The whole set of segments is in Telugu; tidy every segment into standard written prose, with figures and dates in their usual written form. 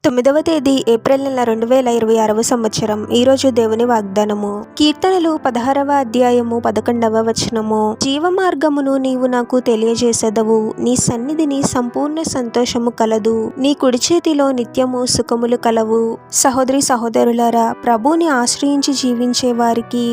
9వ తేదీ ఏప్రిల్ నెల 2026వ సంవత్సరం. ఈరోజు దేవుని వాగ్దానము. కీర్తనలు 16వ అధ్యాయము 11వ వచనము. జీవ మార్గమును నీవు నాకు తెలియజేసెదవు, నీ సన్నిధిని సంపూర్ణ సంతోషము కలదు, నీ కుడి చేతిలో నిత్యము సుఖములు కలవు. సహోదరి సహోదరులారా, ప్రభువుని ఆశ్రయించి జీవించే వారికి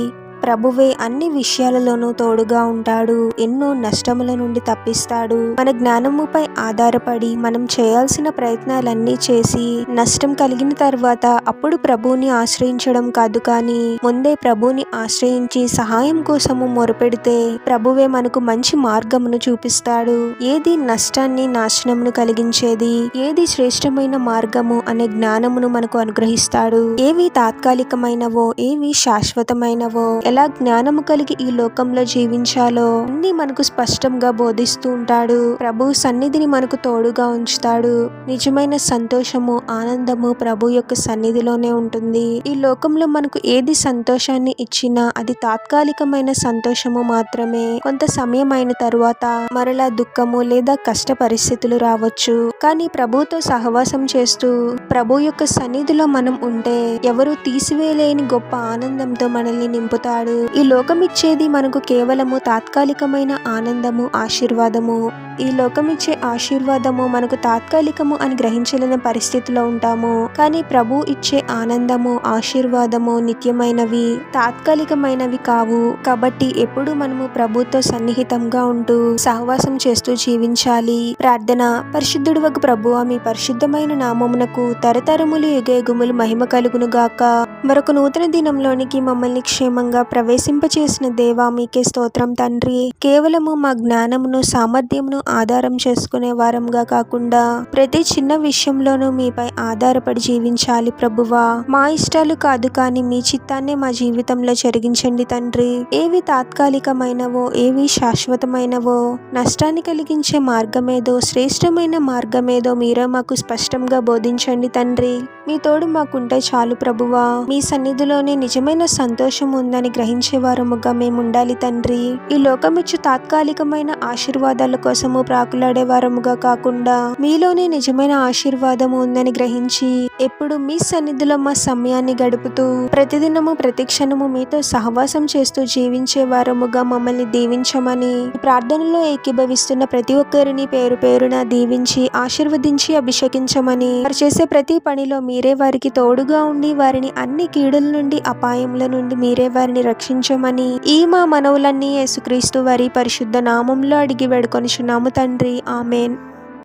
ప్రభువే అన్ని విషయాలలోనూ తోడుగా ఉంటాడు. ఎన్నో నష్టముల నుండి తప్పిస్తాడు. మన జ్ఞానముపై ఆధారపడి మనం చేయాల్సిన ప్రయత్నాలన్నీ చేసి నష్టం కలిగిన తర్వాత అప్పుడు ప్రభువుని ఆశ్రయించడం కాదు, కానీ ముందే ప్రభువుని ఆశ్రయించి సహాయం కోసము మొరపెడితే ప్రభువే మనకు మంచి మార్గమును చూపిస్తాడు. ఏది నష్టాన్ని నాశనమును కలిగించేది, ఏది శ్రేష్టమైన మార్గము అనే జ్ఞానమును మనకు అనుగ్రహిస్తాడు. ఏవి తాత్కాలికమైనవో, ఏవి శాశ్వతమైనవో, ఎలా జ్ఞానము కలిగి ఈ లోకంలో జీవించాలో అన్ని మనకు స్పష్టంగా బోధిస్తూ ఉంటాడు. ప్రభు సన్నిధిని మనకు తోడుగా ఉంచుతాడు. నిజమైన సంతోషము, ఆనందము ప్రభు యొక్క సన్నిధిలోనే ఉంటుంది. ఈ లోకంలో మనకు ఏది సంతోషాన్ని ఇచ్చినా అది తాత్కాలికమైన సంతోషము మాత్రమే. కొంత సమయం అయిన తరువాత మరలా దుఃఖము లేదా కష్ట పరిస్థితులు రావచ్చు. కానీ ప్రభుతో సహవాసం చేస్తూ ప్రభు యొక్క సన్నిధిలో మనం ఉంటే ఎవరు తీసివేయలేని గొప్ప ఆనందంతో మనల్ని నింపుతాడు. ఈ లోకం ఇచ్చేది మనకు కేవలము తాత్కాలికమైన ఆనందము, ఆశీర్వాదము. ఈ లోకం ఇచ్చే ఆశీర్వాదము మనకు తాత్కాలికము అని గ్రహించలేని పరిస్థితిలో ఉంటాము. కానీ ప్రభు ఇచ్చే ఆనందము, ఆశీర్వాదము నిత్యమైనవి, తాత్కాలికమైనవి కావు. కాబట్టి ఎప్పుడు మనము ప్రభుతో సన్నిహితంగా ఉంటూ సహవాసం చేస్తూ జీవించాలి. ప్రార్థన. పరిశుద్ధుడవగు ప్రభువా, మీ పరిశుద్ధమైన నామమునకు తరతరములు యుగయుగములు మహిమ కలుగును గాక. మరొక నూతన దినంలోనికి మమ్మల్ని క్షేమంగా ప్రవేశింపచేసిన దేవా, మీకే స్తోత్రం తండ్రి. కేవలము మా జ్ఞానమును, సామర్థ్యమును ఆధారం చేసుకునే వారంగా కాకుండా ప్రతి చిన్న విషయంలోనూ మీపై ఆధారపడి జీవించాలి ప్రభువా. మా ఇష్టాలు కాదు, కానీ మీ చిత్తాన్నే మా జీవితంలో జరిగించండి తండ్రి. ఏవి తాత్కాలికమైనవో, ఏవి శాశ్వతమైనవో, నష్టాన్ని కలిగించే మార్గమేదో, శ్రేష్టమైన మార్గమేదో మీరే మాకు స్పష్టంగా బోధించండి తండ్రి. మీ తోడు మాకుంటే చాలు ప్రభువా. మీ సన్నిధిలోనే నిజమైన సంతోషం ఉందని గ్రహించే వారముగా మేము ఉండాలి తండ్రి. ఈ లోకమిచ్చు తాత్కాలికమైన ఆశీర్వాదాల కోసము ప్రాకులాడే వారముగా కాకుండా మీలోనే నిజమైన ఆశీర్వాదము ఉందని గ్రహించి ఎప్పుడు మీ సన్నిధిలో మా సమయాన్ని గడుపుతూ ప్రతిదినము ప్రతి క్షణము మీతో సహవాసం చేస్తూ జీవించే వారముగా మమ్మల్ని దీవించమని ప్రార్థనలో ఏకీభవిస్తున్న ప్రతి ఒక్కరిని పేరు పేరున దీవించి ఆశీర్వదించి అభిషేకించమని, వారు చేసే ప్రతి పనిలో మీరే వారికి తోడుగా ఉండి వారిని అన్ని కీడుల నుండి, అపాయముల నుండి మీరే వారిని రక్షించమని ఈ మా మనవులన్నీ యేసుక్రీస్తు వారి పరిశుద్ధ నామంలో అడిగి వేడుకొనుచున్నాము తండ్రి. ఆమేన్.